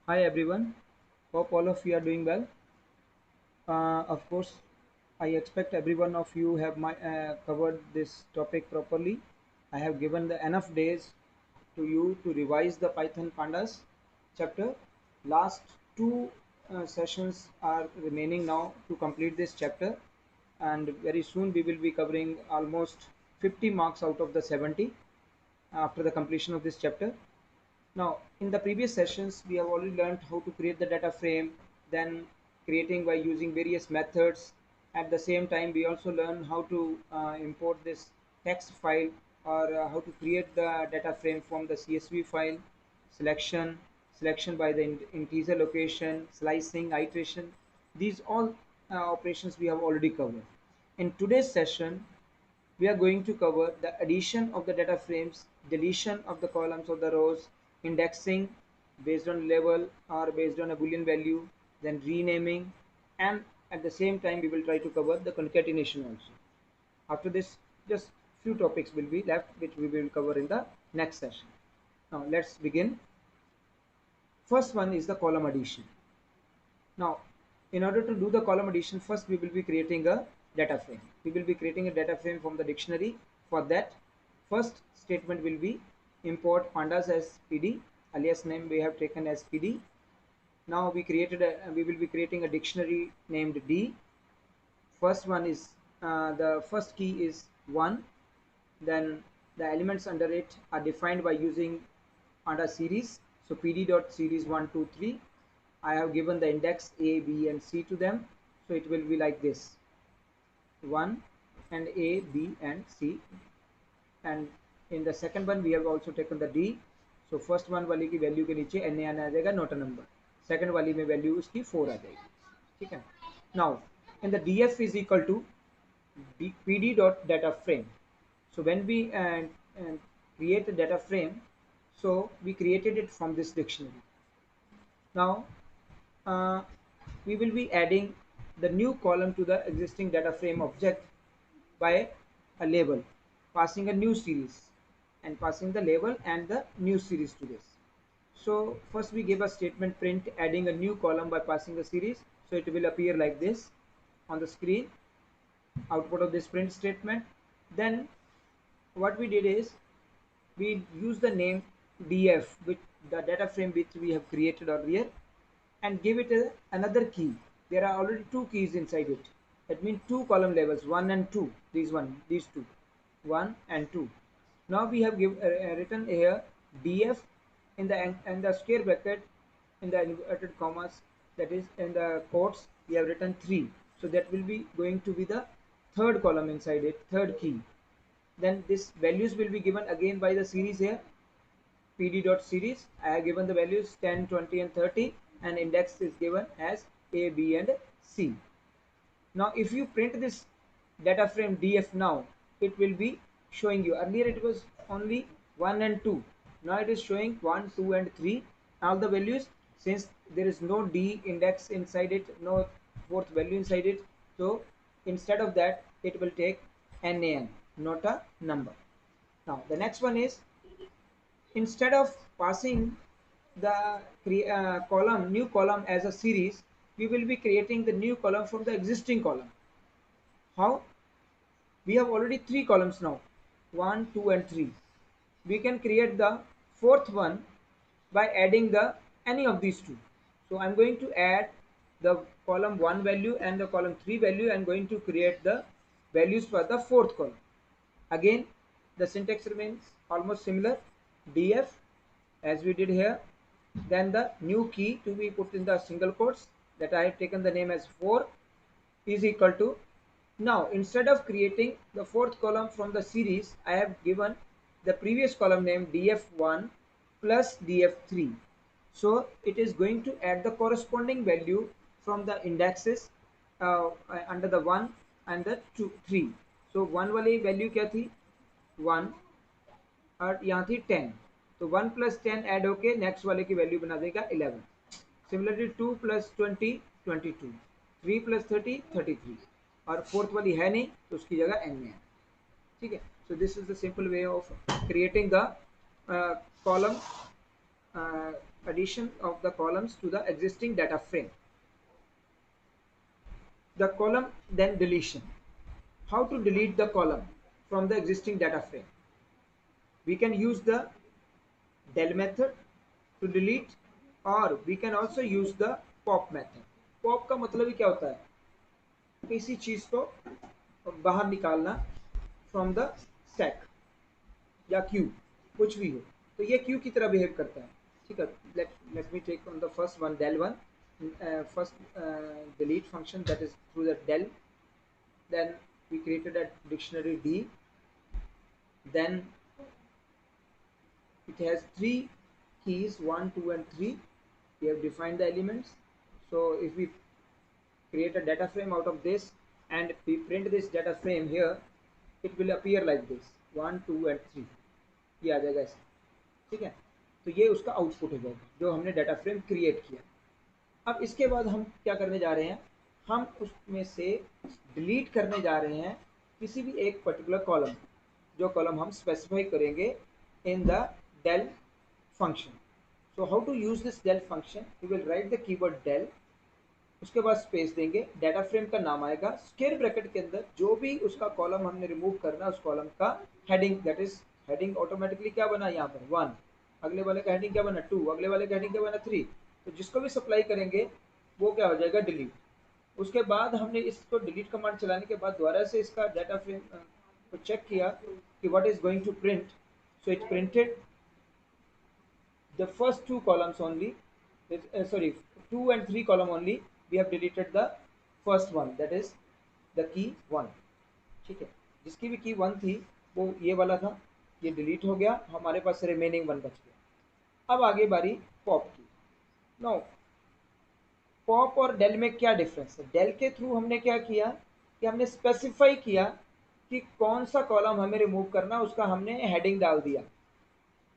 Hi everyone, hope all of you are doing well. Of course, I expect every one of you have covered this topic properly. I have given the enough days to you to revise the Python Pandas chapter. Last two sessions are remaining now to complete this chapter, and very soon we will be covering almost 50 marks out of the 70 after the completion of this chapter. Now, in the previous sessions, we have already learned how to create the data frame, then creating by using various methods. At the same time, we also learn how to import this text file or how to create the data frame from the CSV file, selection, selection by the integer location, slicing, iteration. These all operations we have already covered. In today's session, we are going to cover the addition of the data frames, deletion of the columns or the rows, indexing based on level or based on a boolean value, then renaming, and at the same time we will try to cover the concatenation also. After this, just few topics will be left which we will cover in the next session. Now let's begin. First one is the column addition. Now, in order to do the column addition, first we will be creating a data frame. We will be creating a data frame from the dictionary. For that, first statement will be import pandas as PD, alias name we have taken as PD. Now we will be creating a dictionary named D. First one is the first key is 1. Then the elements under it are defined by using panda series. So PD dot series 1, 2, 3. I have given the index A, B, and C to them. So it will be like this 1 and A, B, and C. And in the second one, we have also taken the D. So first one वाली की value के नीचे NA आना आ जाएगा note a number. Second वाली में value उसकी 4 आ जाएगी. ठीक है. Now in the DF is equal to PD dot data frame. So when we create a data frame, so we created it from this dictionary. Now uh, we will be adding the new column to the existing data frame object by a label, passing a new series and passing the label and the new series to this. So first we give a statement print adding a new column by passing a series. So it will appear like this on the screen, output of this print statement. Then what we did is we use the name df, which the data frame which we have created earlier, and give it another key. There are already two keys inside it. That means two column labels, 1 and 2. These two, 1 and 2. Now we have written here df in the square bracket in the inverted commas, that is in the quotes we have written 3. So that will be going to be the third column inside it, third key. Then this values will be given again by the series here, pd dot series. I have given the values 10, 20, and 30, and index is given as A, B, and C. Now if you print this data frame df now, it will be showing you. Earlier it was only 1 and 2. Now it is showing 1, 2, and 3. All the values, since there is no d index inside it, no fourth value inside it, so instead of that it will take nan, not a number. Now the next one is, instead of passing the new column as a series, we will be creating the new column from the existing column. How? We have already three columns now, 1, 2, and 3. We can create the fourth one by adding the any of these two. So I'm going to add the column 1 value and the column 3 value. I'm going to create the values for the fourth column. Again, the syntax remains almost similar, df as we did here, then the new key to be put in the single quotes that I have taken the name as 4 is equal to. Now instead of creating the fourth column from the series, I have given the previous column name df1 plus df3. So it is going to add the corresponding value from the indexes under the 1 and the 2, 3. So 1 वाली value क्या थी 1 और यहाँ थी 10. तो 1 plus 10 add होके next वाले की वैल्यू बना देगा 11. सिमिलरली 2 प्लस 20 22, 3 प्लस 30 33, और फोर्थ वाली है नहीं तो उसकी जगह एन में है. ठीक है. So this is the simple way of creating the column addition of the columns to the existing data frame. The column then deletion. How to delete the column from the existing data frame? We can use the del method to delete, or we can also use the pop method. Pop का मतलब ही क्या होता है? किसी चीज को बाहर निकालना फ्रॉम द स्टैक या क्यू, कुछ भी हो, तो ये क्यू की तरह बिहेव करता है। ठीक है, let me take on the first one, del one. First delete function, that is through the del. Then we created a dictionary D. Then it has three keys, 1, 2 and 3. We have defined the elements. So if we create a data frame out of this and we print this data frame here, it will appear like this, 1, 2 and 3, ये आ जाएगा ऐसा। ठीक है, तो ये उसका output हो जाएगा जो हमने डाटा फ्रेम क्रिएट किया। अब इसके बाद हम क्या करने जा रहे हैं, हम उसमें से डिलीट करने जा रहे हैं किसी भी एक पर्टिकुलर कॉलम, जो कॉलम हम स्पेसिफाई करेंगे in the del function. So how to use this del function? We will write the keyword del, उसके बाद स्पेस देंगे, डाटा फ्रेम का नाम आएगा, स्क्वायर ब्रैकेट के अंदर जो भी उसका कॉलम हमने रिमूव करना है उस कॉलम का heading, that is heading automatically क्या बना यहाँ पर 1, अगले वाले का हेडिंग क्या बना 2, अगले वाले का हेडिंग क्या बना 3, तो जिसको भी सप्लाई करेंगे वो क्या हो जाएगा डिलीट। उसके बाद हमने इसको डिलीट कमांड चलाने के बाद दोबारा से इसका डाटा फ्रेम को चेक किया कि what is going to print, so it printed the first two columns only, sorry, 2 and 3 column only. We have deleted the first one, that is the key 1। ठीक है, जिसकी भी की 1 थी वो ये वाला था, ये डिलीट हो गया, हमारे पास रिमेनिंग 1 बच गया। अब आगे बारी पॉप की। नो, पॉप और डेल में क्या डिफरेंस है? डेल के थ्रू हमने क्या किया कि हमने स्पेसिफाई किया कि कौन सा कॉलम हमें रिमूव करना, उसका हमने हेडिंग डाल दिया।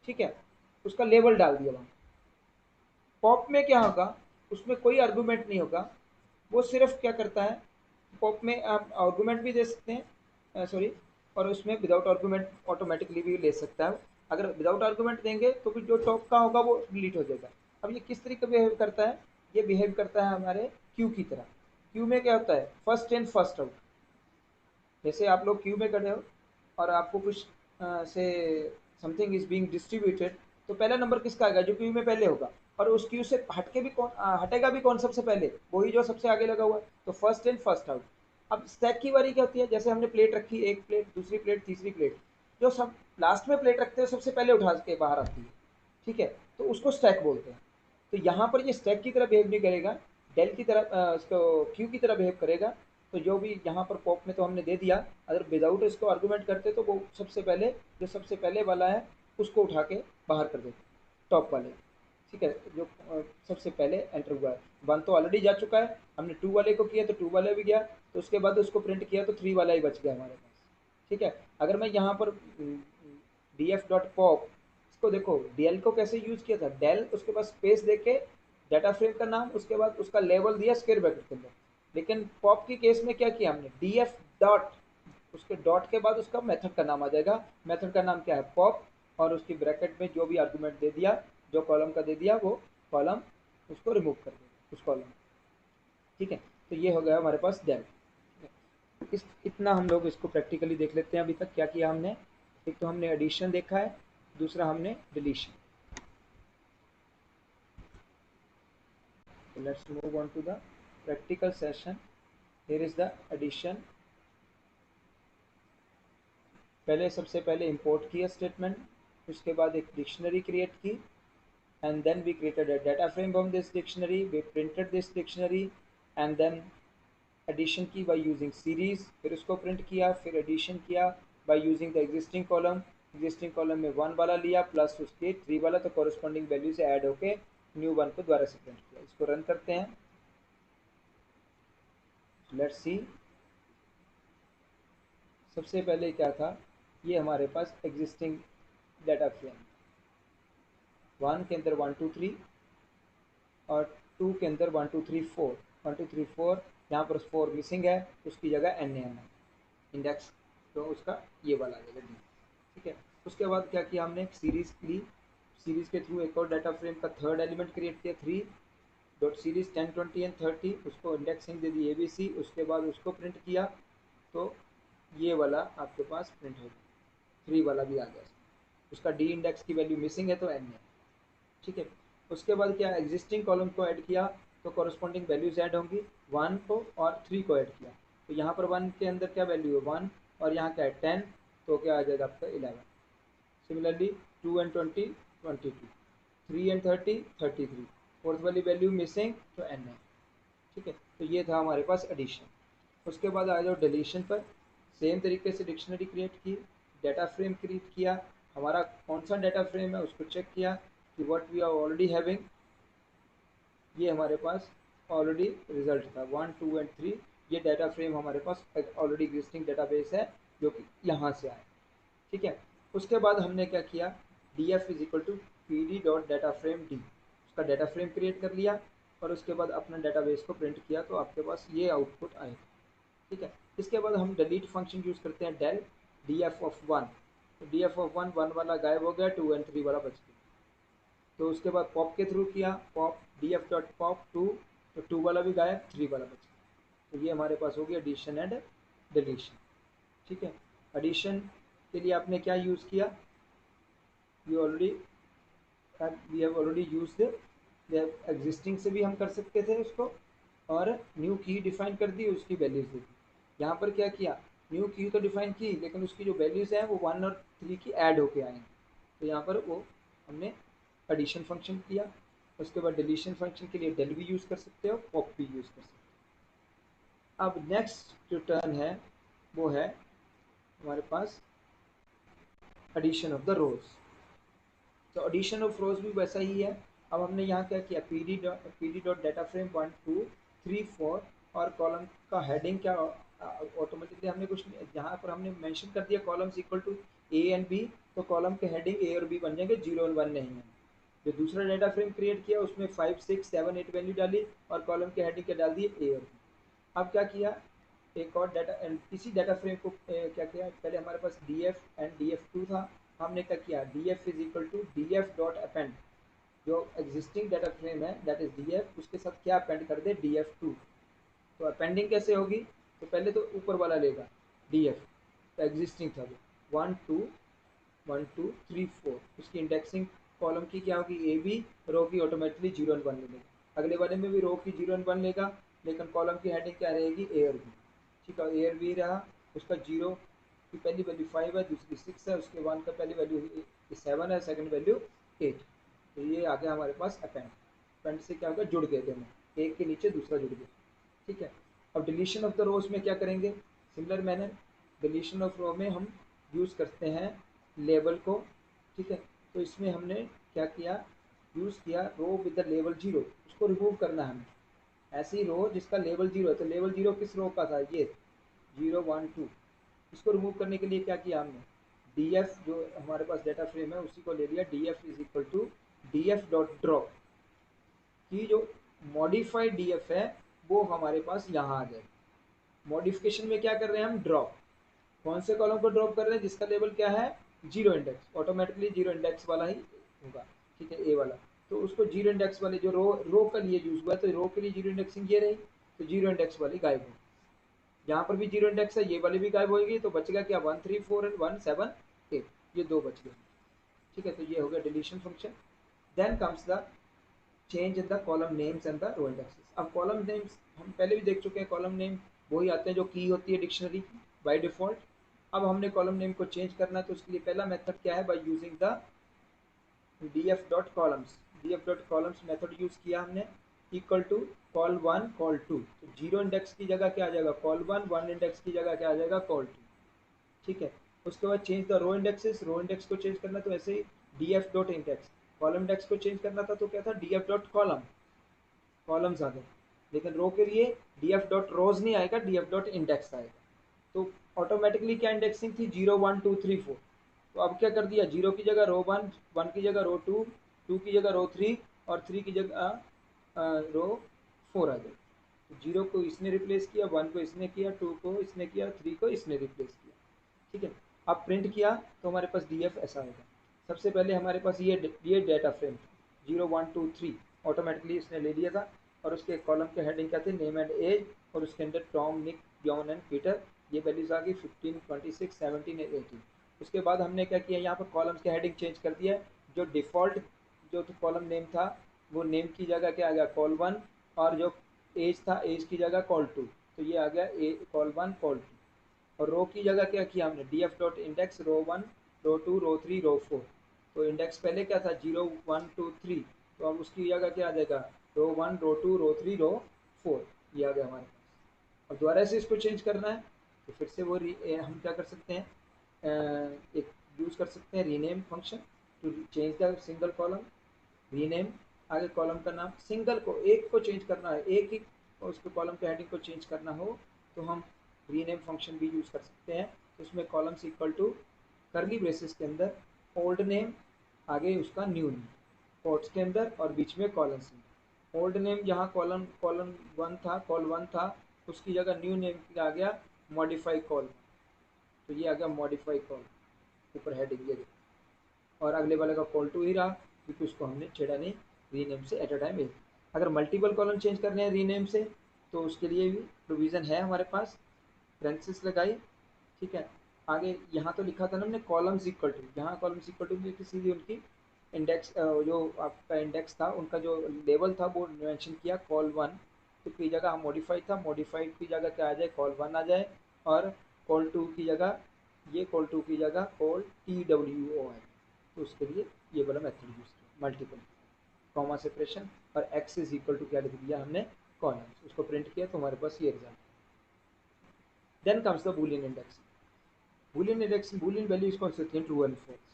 ठीक है, उसका लेबल डाल दिया वहाँ। पॉप में क्या होगा, उसमें कोई आर्गूमेंट नहीं होगा, वो सिर्फ क्या करता है, पॉप में आप आर्गूमेंट भी दे सकते हैं, सॉरी, और उसमें विदाउट आर्गूमेंट ऑटोमेटिकली भी ले सकता है। अगर विदाउट आर्गूमेंट देंगे तो फिर जो टॉप का होगा वो डिलीट हो जाएगा। अब ये किस तरीके बिहेव करता है, ये बिहेव करता है हमारे क्यू की तरह। क्यू में क्या होता है, फर्स्ट इन फर्स्ट आउट। जैसे आप लोग क्यू में कर रहे हो और आपको कुछ से समथिंग इज बीइंग डिस्ट्रीब्यूटेड, तो पहला नंबर किसका आएगा, जो क्यू में पहले होगा, और उस क्यू से हटके भी कौन हटेगा भी कौन सबसे पहले, वही जो सबसे आगे लगा हुआ है, तो फर्स्ट इन फर्स्ट आउट। अब स्टैक की बारी क्या होती है, जैसे हमने प्लेट रखी, एक प्लेट, दूसरी प्लेट, तीसरी प्लेट, जो सब लास्ट में प्लेट रखते हैं सबसे पहले उठा के बाहर आती है। ठीक है, तो उसको स्टैक बोलते हैं। तो यहाँ पर ये स्टैक की तरह बिहेव नहीं करेगा, डेल की तरह, इसको क्यू की तरह बिहेव करेगा। तो जो भी यहाँ पर पॉप में तो हमने दे दिया, अगर विदाउट इसको आर्गूमेंट करते तो वो सबसे पहले, जो सबसे पहले वाला है उसको उठा के बाहर कर देते, टॉप वाले। ठीक है, जो सबसे पहले एंटर हुआ है, 1 तो ऑलरेडी जा चुका है, हमने 2 वाले को किया तो 2 वाला भी गया, तो उसके बाद उसको प्रिंट किया तो 3 वाला ही बच गया हमारे पास। ठीक है, अगर मैं यहाँ पर df डॉट पॉप, इसको देखो डेल को कैसे यूज किया था, डेल उसके बाद स्पेस देके डाटा फ्रेम का नाम, उसके बाद उसका लेबल दिया स्क्वायर ब्रैकेट के अंदर। लेकिन पॉप की केस में क्या किया हमने, df डॉट, उसके डॉट के बाद उसका मेथड का नाम आ जाएगा, मेथड का नाम क्या है पॉप, और उसकी ब्रैकेट में जो भी आर्गूमेंट दे दिया, जो कॉलम का दे दिया, वो कॉलम उसको रिमूव कर देगा, उस कॉलम। ठीक है, तो ये हो गया हमारे पास डेल। इस इतना हम लोग इसको प्रैक्टिकली देख लेते हैं। अभी तक क्या किया हमने, एक तो हमने एडिशन देखा है, दूसरा हमने deletion. Let's move on to the practical session. Here is the addition. पहले सबसे पहले इंपोर्ट किया स्टेटमेंट, उसके बाद एक डिक्शनरी क्रिएट की, and then we created a data frame from this dictionary, we printed this dictionary, and then addition की by using series, फिर उसको print किया, फिर addition किया by using the existing column, existing column में 1 वाला लिया प्लस उसके 3 वाला, तो corresponding वैल्यू से ऐड होके न्यू 1 को दोबारा से प्रिंट किया। इसको रन करते हैं, लेट्स सी। सबसे पहले क्या था, ये हमारे पास एग्जिस्टिंग डाटा फ्रेम, 1 के अंदर 1 2 3 और 2 के अंदर 1 2 3 4, 1 2 3 4, यहाँ पर 4 मिसिंग है, उसकी जगह एन है इंडेक्स, तो उसका ये वाला आ जाएगा डी। ठीक है, उसके बाद क्या किया हमने, सीरीज ली, सीरीज के थ्रू एक और डाटा फ्रेम का थर्ड एलिमेंट क्रिएट किया, 3 डॉट सीरीज 10 20 एंड 30, उसको इंडेक्सिंग दे दी ABC, उसके बाद उसको प्रिंट किया तो ये वाला आपके पास प्रिंट हो गया, 3 वाला भी आ गया। उसका डी इंडेक्स की वैल्यू मिसिंग है तो n है, ठीक है। उसके बाद क्या, एग्जिस्टिंग कॉलम को ऐड किया तो कॉरस्पॉन्डिंग वैल्यूज ऐड होंगी, 1 को और 3 को ऐड किया तो यहाँ पर 1 के अंदर क्या वैल्यू है 1 और यहाँ क्या है 10, तो क्या आ जाएगा आपका 11। सिमिलरली 2 एंड 20 22, 3 एंड 30 33, फोर्थ वाली वैल्यू मिसिंग तो n है, ठीक है। तो ये था हमारे पास एडिशन। उसके बाद आ जाओ डिलीशन पर। सेम तरीके से डिक्शनरी क्रिएट की, डाटा फ्रेम क्रिएट किया, हमारा कौन सा डाटा फ्रेम है उसको चेक किया कि what we are already having, ये हमारे पास ऑलरेडी रिजल्ट था 1 2 एंड 3, ये डाटा फ्रेम हमारे पास ऑलरेडी एग्जिस्टिंग डेटाबेस है जो कि यहाँ से आए, ठीक है। उसके बाद हमने क्या किया, D F is equal to P D dot data frame D, उसका डाटा फ्रेम क्रिएट कर लिया और उसके बाद अपना डाटाबेस को प्रिंट किया तो आपके पास ये आउटपुट आएगा, ठीक है। इसके बाद हम डिलीट फंक्शन यूज़ करते हैं, del D F of one, तो D F of one, one वाला गायब हो गया, 2 एंड 3 वाला बच गया। तो उसके बाद पॉप के थ्रू किया, pop D F dot pop 2, तो 2 वाला भी गायब, 3 वाला बच गया। तो ये हमारे पास हो गया एडिशन एंड डिलीशन, ठीक है। एडिशन के लिए आपने क्या यूज़ किया, we already we have already used, existing से भी हम कर सकते थे उसको, और न्यू की डिफाइन कर दी, उसकी वैल्यूज दे दी। यहाँ पर क्या किया, न्यू की तो डिफाइन की लेकिन उसकी जो वैल्यूज हैं वो 1 और 3 की ऐड होके आएंगी, तो यहाँ पर वो हमने एडिशन फंक्शन किया। उसके बाद डिलीशन फंक्शन के लिए डेल भी यूज़ कर सकते हो, पॉप भी यूज़ कर सकते हो। अब नेक्स्ट जो टर्न है वो है हमारे पास एडिशन ऑफ द रोज। तो एडिशन ऑफ रोज भी वैसा ही है। अब हमने यहाँ क्या किया, P D dot data frame 1 2 3 4 और कॉलम का हेडिंग क्या, ऑटोमेटिकली हमने कुछ यहाँ पर हमने मेंशन कर दिया columns equal to A and B, तो कॉलम के हेडिंग ए और बी बन जाएंगे, 0 और 1 नहीं है। जो दूसरा डाटा फ्रेम क्रिएट किया उसमें 5 6 7 8 वैल्यू डाली और कॉलम के हेडिंग के डाल दिए ए और बी। अब क्या किया, एक और डाटा, इसी डाटा फ्रेम को क्या किया, पहले हमारे पास D F and D F two था, हमने क्या किया, D F is equal to D F dot append, जो एग्जिस्टिंग डाटा फ्रेम है दैट इज डी एफ, उसके साथ क्या अपेंड कर दे, डी एफ टू। तो अपेंडिंग कैसे होगी, तो पहले तो ऊपर वाला लेगा डी एफ, तो एग्जिस्टिंग था वो 1 2 1 2 3 4, उसकी इंडेक्सिंग कॉलम की क्या होगी, ए बी, रो की ऑटोमेटिकली 0 और 1 ले लेगा। अगले वाले में भी रो की 0 और 1 लेगा, लेकिन कॉलम की हेडिंग क्या रहेगी, ए और बी, ठीक है। ए और बी रहा, उसका 0 की पहली वैल्यू 5 है, दूसरी 6 है, उसके 1 का पहली वैल्यू 7 है, सेकंड वैल्यू 8। तो ये आ गया हमारे पास अपेंड, अपेंड से क्या होगा, जुड़ गए दोनों, एक के नीचे दूसरा जुड़ गया, ठीक है। अब डिलीशन ऑफ द रोज में क्या करेंगे, सिमिलर मैनर, डिलीशन ऑफ रो में हम यूज़ करते हैं लेबल को, ठीक है। तो इसमें हमने क्या किया, यूज़ किया रो विद द लेवल 0, उसको रिमूव करना है हमें। ऐसी रो जिसका लेवल 0 है, तो लेवल 0 किस रो का था, ये 0 1 2, इसको रिमूव करने के लिए क्या किया हमने, डी एफ जो हमारे पास डाटा फ्रेम है उसी को ले लिया, D F is equal to D F dot drop, की जो मॉडिफाइड डी एफ है वो हमारे पास यहाँ आ जाए। मॉडिफिकेशन में क्या कर रहे हैं हम, ड्रॉप, कौन से कॉलम को ड्रॉप कर रहे हैं, जिसका लेवल क्या है, 0 इंडेक्स, ऑटोमेटिकली 0 इंडेक्स वाला ही होगा, ठीक है, ए वाला। तो उसको 0 इंडेक्स वाले जो रो के लिए यूज हुआ है, तो रो के लिए 0 इंडेक्सिंग ये रही, तो 0 इंडेक्स वाली गायब हो, यहाँ पर भी 0 इंडेक्स है, ये वाली भी गायब होगी, तो बचेगा क्या, 1 3 4 एंड 1 7 8, ये दो बच गए, ठीक है। तो ये हो गया deletion function. Then comes the change in the column names and the row indexes. अब कॉलम नेम्स हम पहले भी देख चुके हैं, कॉलम नेम वही आते हैं जो की होती है डिक्शनरी की बाय डिफॉल्ट। अब हमने कॉलम नेम को चेंज करना है, तो उसके लिए पहला मेथड क्या है, by using the D F dot columns, D F dot columns method use किया हमने, इक्वल टू कॉल 1 कॉल 2, तो 0 इंडेक्स की जगह क्या आ जाएगा, कॉल 1, 1 इंडेक्स की जगह क्या आ जाएगा, कॉल 2, ठीक है। उसके बाद change the row indexes, row index को चेंज करना तो ऐसे ही D F dot index, column index को चेंज करना था तो क्या था, D F dot column, columns आ गए, लेकिन रो के लिए डी एफ डॉट रोज नहीं आएगा, डी एफ डॉट इंडेक्स आएगा। तो ऑटोमेटिकली क्या इंडेक्सिंग थी, 0 1 2 3 4, तो अब क्या कर दिया, 0 की जगह रो 1, 1 की जगह रो 2, 2 की जगह रो 3 और 3 की जगह रो 4 आ गई। तो 0 को इसने रिप्लेस किया, 1 को इसने किया, 2 को इसने किया, 3 को इसने रिप्लेस किया, ठीक है। अब प्रिंट किया तो हमारे पास डी एफ ऐसा होगा, सबसे पहले हमारे पास ये डाटा फ्रेम था 0 1 2 3, ऑटोमेटिकली इसने ले लिया था। और उसके कॉलम के हेडिंग क्या थे, नेम एंड एज, और उसके अंदर Tom, Nick, John and Peter. ये वैल्यूज आ गई 15 26 17 एंड 18। उसके बाद हमने क्या किया, यहाँ पर कॉलम्स के हेडिंग चेंज कर दिया। जो डिफ़ॉल्ट जो कॉलम नेम था, वो नेम की जगह क्या आ गया, कॉल 1। और जो एज था, एज की जगह कॉल 2। तो ये आ गया कॉल 1 कॉल 2। और रो की जगह क्या किया हमने, D F dot index row 1 row 2 row 3 row 4। तो इंडेक्स पहले क्या था, 0 1 2 3, तो अब उसकी जगह क्या आ जाएगा, रो 1 रो 2 रो 3 रो 4। ये आ गया हमारे पास। अब दोबारा से इसको चेंज करना है, तो फिर से हम क्या कर सकते हैं, एक यूज़ कर सकते हैं rename function to change the single column. Rename, आगे कॉलम का नाम, सिंगल को, एक को चेंज करना है, एक ही उसको कॉलम के हेडिंग को चेंज करना हो, तो हम रीनेम फंक्शन भी यूज़ कर सकते हैं। तो उसमें columns equal to curly braces के अंदर ओल्ड नेम, आगे उसका न्यू नेम, कोट्स के अंदर, और बीच में कॉलम्स में। ओल्ड नेम जहाँ कॉलम कॉलम वन था, कॉल 1 था, उसकी जगह न्यू नेम आ गया मॉडिफाई कॉल। तो ये आ गया मॉडिफाई कॉल, ऊपर हेडिंग ये। और अगले वाले का कॉल टू ही रहा, क्योंकि उसको हमने छेड़ा नहीं रीनेम से एट अ टाइम एक। अगर मल्टीपल कॉलम चेंज करने हैं रीनेम से, तो उसके लिए भी प्रोविज़न है हमारे पास, पेरेंथेसिस लगाई। ठीक है, आगे यहाँ तो लिखा था ना हमने कॉलम्स इक्वल टू, यहाँ कॉलम्स इक्वल टू सीधी उनकी इंडेक्स, जो आपका इंडेक्स था उनका जो लेवल था वो मेंशन किया कॉल 1। तो की जगह मॉडिफाइड था, मॉडिफाइड की जगह क्या आ जाए, कॉल 1 आ जाए। और कॉल 2 की जगह, ये कॉल 2 की जगह कॉल TWO आए। तो उसके लिए ये वाला मेथड यूज़ किया, मल्टीपल कॉमा सेपरेशन। और एक्स इज इक्वल टू क्या लिख दिया हमने, कॉलम्स, उसको प्रिंट किया, तो हमारे पास ये result. Then comes the boolean index. Boolean index, Boolean value is consistent true and false.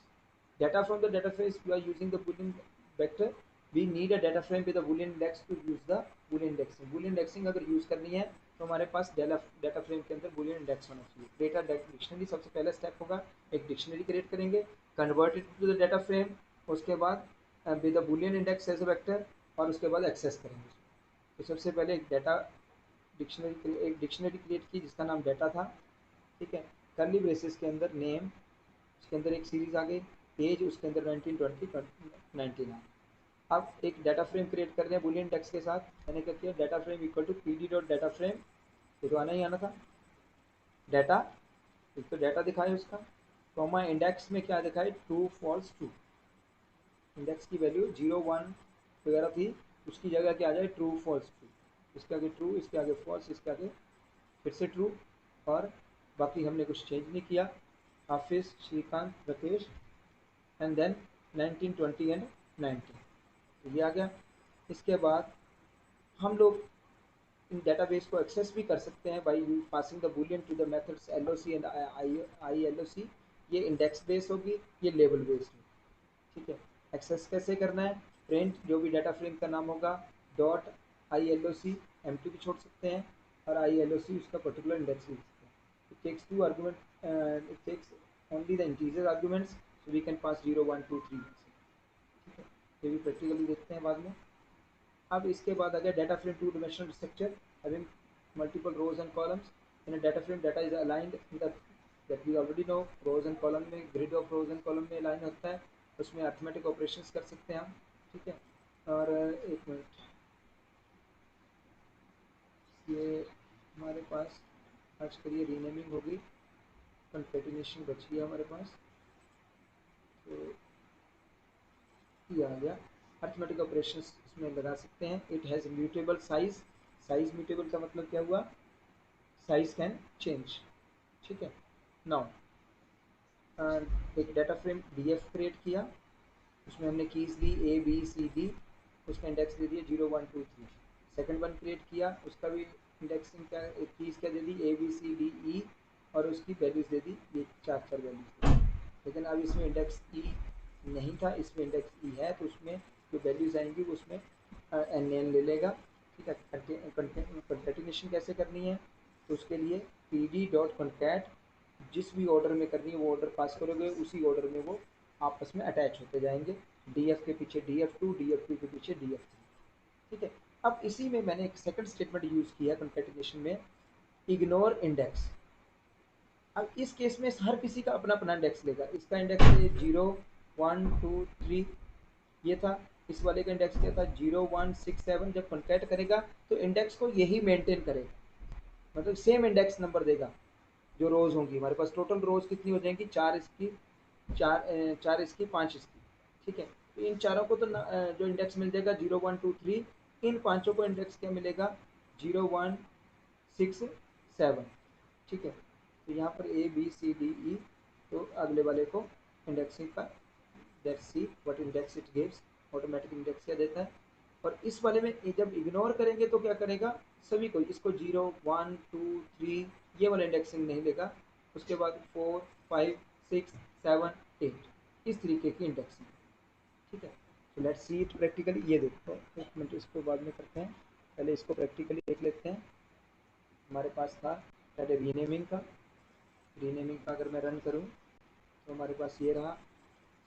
Data from the data frame, you are using the Boolean vector. We need a data frame with a Boolean index to use the Boolean indexing. Boolean indexing अगर use करनी है, तो हमारे पास data frame के अंदर Boolean index होना चाहिए। Data dictionary सबसे पहला स्टेप होगा, एक डिक्शनरी क्रिएट करेंगे, convert it to the data frame, उसके बाद with the Boolean index as a vector, और उसके बाद एक्सेस करेंगे। तो सबसे पहले एक डिक्शनरी क्रिएट की जिसका नाम डाटा था। ठीक है, करली ब्रेसेस के अंदर नेम, उसके अंदर एक सीरीज आ गई, एज उसके अंदर 19 20 19 है। अब एक डाटा फ्रेम क्रिएट कर रहे हैं बूलियन टेक्स्ट के साथ। मैंने क्या किया, data frame equal to pd dot data frame, ये तो आना ही आना था डाटा, एक तो डाटा दिखाए उसका, कॉमा इंडेक्स में क्या दिखाए, ट्रू फॉल्स ट्रू। इंडेक्स की वैल्यू 0 1 वगैरह थी, उसकी जगह क्या आ जाए, ट्रू फॉल्स ट्रू। इसके आगे ट्रू, इसके आगे फॉल्स, इसके आगे फिर से ट्रू। और बाकी हमने कुछ चेंज नहीं किया, Hafeez, Srikanth, Rakesh, and then 19 20 and 19। तो ये आ गया। इसके बाद हम लोग इन डाटाबेस को एक्सेस भी कर सकते हैं by passing the boolean to the methods LOC and ILOC। ये इंडेक्स बेस होगी, ये लेबल बेस्ड होगी। ठीक है, एक्सेस कैसे करना है, प्रिंट जो भी डाटा फ्रेम का नाम होगा डॉट ILOC, एम्प्टी भी छोड़ सकते हैं, और ILOC उसका पर्टिकुलर इंडेक्स लिख सकते हैं। It takes two argument, it takes only the integer arguments, so we can pass 0 1 2 3। ठीक है, ये भी प्रैक्टिकली देखते हैं बाद में। अब इसके बाद आ गया data frame two dimensional structure having multiple rows and columns. In a data frame data is aligned in the, that we already know, rows and column में grid of rows and column में align होता है, उसमें arithmetic operations कर सकते हैं हम। ठीक है, और एक मिनट, ये हमारे पास आज के लिए रीनेमिंग होगी, कंकेटिनेशन बच गया हमारे पास। तो ये आ गया, अर्थमेटिक ऑपरेशंस इसमें लगा सकते हैं। It has mutable size, size mutable का मतलब क्या हुआ, साइज कैन चेंज। ठीक है, नाउ एक डाटा फ्रेम DF क्रिएट किया, उसमें हमने कीज़ दी ABCD, उसका इंडेक्स दे दिया 0 1 2 3। सेकंड वन क्रिएट किया, उसका भी इंडेक्सिंग क्या, एक कीज़ क्या दे दी ABCDE, और उसकी वैल्यूज़ दे दी ये 4 वैल्यूज़। लेकिन अब इसमें इंडेक्स E नहीं था, इसमें इंडेक्स E है, तो उसमें जो वैल्यूज़ आएंगी वो उसमें NN ले लेगा। ठीक है, कंकेटिनेशन कैसे करनी है, तो उसके लिए PD डॉट कॉन्कैट, जिस भी ऑर्डर में करनी है वो ऑर्डर पास करोगे, उसी ऑर्डर में वो आपस में अटैच होते जाएंगे, DF के पीछे DF2, DF2 के पीछे DF3। ठीक है, अब इसी में मैंने एक सेकंड स्टेटमेंट यूज़ किया कंकेटिनेशन में, इग्नोर इंडेक्स। अब इस केस में हर किसी का अपना अपना इंडेक्स लेगा, इसका इंडेक्स है 0, 1 2 3 ये था। इस वाले का इंडेक्स क्या था 0 1 6 7। जब कॉन्कैट करेगा तो इंडेक्स को यही मेंटेन करेगा, मतलब सेम इंडेक्स नंबर देगा। जो रोज होंगी हमारे पास टोटल रोज कितनी हो जाएंगी, चार इसकी, चार इसकी, पांच इसकी, ठीक है। तो इन चारों को तो जो इंडेक्स मिल जाएगा 0 1 2 3, इन पांचों को इंडेक्स क्या मिलेगा 0 1 6 7, ठीक है। तो यहाँ पर A B C D E, तो अगले वाले को इंडेक्सिंग का let's see what index it gives, automatic index क्या देता है। और इस वाले में जब इग्नोर करेंगे तो क्या करेगा, सभी को, इसको 0 1 2 3 ये वाला इंडेक्सिंग नहीं लेगा, उसके बाद 4 5 6 7 8 इस तरीके की इंडेक्सिंग, ठीक है। तो लेट्स सी इट प्रैक्टिकली। ये देखो एक मिनट, इसको बाद में करते हैं, पहले इसको प्रैक्टिकली देख लेते हैं। हमारे पास था पहले रीनेमिंग का, रीनेमिंग का अगर मैं रन करूँ तो हमारे पास ये रहा।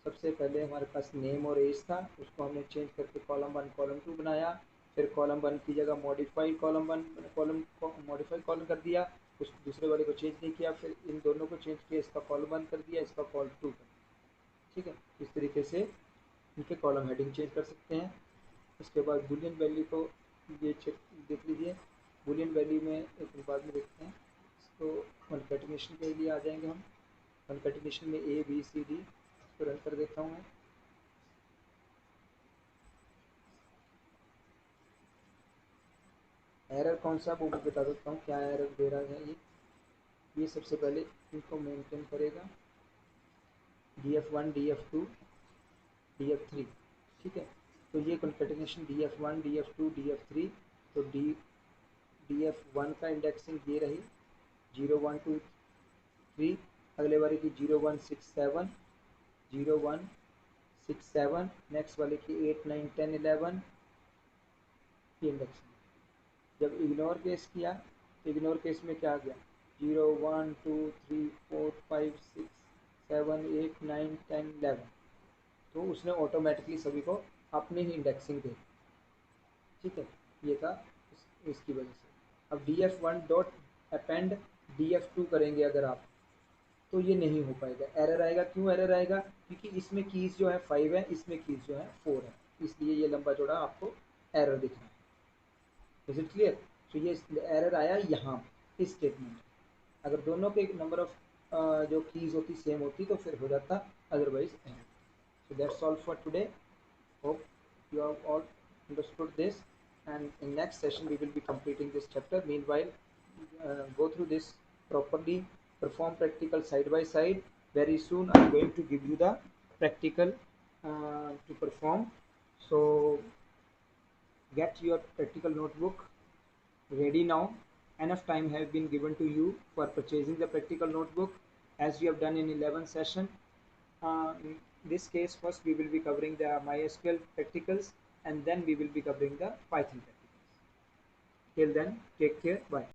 सबसे पहले हमारे पास नेम और एज था, उसको हमने चेंज करके कॉलम 1 कॉलम 2 बनाया। फिर कॉलम 1 की जगह modified column 1 column modified column कर दिया, उस दूसरे वाले को चेंज नहीं किया। फिर इन दोनों को चेंज किया, इसका कॉलम 1 कर दिया, इसका कॉलम 2 कर दिया, ठीक है। इस तरीके से इनके कॉलम हेडिंग चेंज कर सकते हैं। उसके बाद बुलियन वैल्यू को ये चेक देख लीजिए, बुलियन वैल्यू में एक बाद में देखते हैं इसको। कॉन्कैटिनेशन के लिए आ जाएंगे हम, कॉन्कैटिनेशन में ए बी सी डी इसको रन कर देता हूँ मैं। एरर कौन सा वो मैं बता देता हूँ, क्या एरर दे रहा है ये सबसे पहले इनको मेंटेन करेगा df1 df2 df3, ठीक है। तो ये कॉन्कैटिनेशन df1 df2 df3, तो df1 का इंडेक्सिंग ये रही 0 1 2 3। अगले वाले की 0 1 6 7, 0 1 6 7, नेक्स्ट वाले की 8 9 10 11 की इंडेक्सिंग। जब इग्नोर केस किया तो इग्नोर केस में क्या आ गया 0 1 2 3 4 5 6 7 8 9 10 11, तो उसने ऑटोमेटिकली सभी को अपनी ही इंडेक्सिंग दे, ठीक है। ये था इसकी वजह से। अब df1 डॉट अपेंड df2 करेंगे अगर आप, तो ये नहीं हो पाएगा, एरर आएगा। क्यों एरर आएगा, क्योंकि इसमें कीज जो है 5 है, इसमें कीज जो है 4 है, इसलिए ये लंबा जोड़ा आपको एरर दिख रहा है। Is it clear. तो ये एरर आया यहाँ इस स्टेटमेंट, अगर दोनों के नंबर ऑफ जो कीज होती सेम होती तो फिर हो जाता, otherwise error. So that's all for today. Hope you have all understood this, and in next session we will be completing this chapter. Meanwhile, go through this properly, perform practical side by side. Very soon I'm going to give you the practical to perform. So get your practical notebook ready now. Enough time has been given to you for purchasing the practical notebook, as we have done in 11th session. In this case, first we will be covering the MySQL practicals, and then we will be covering the Python practicals. Till then, take care. Bye.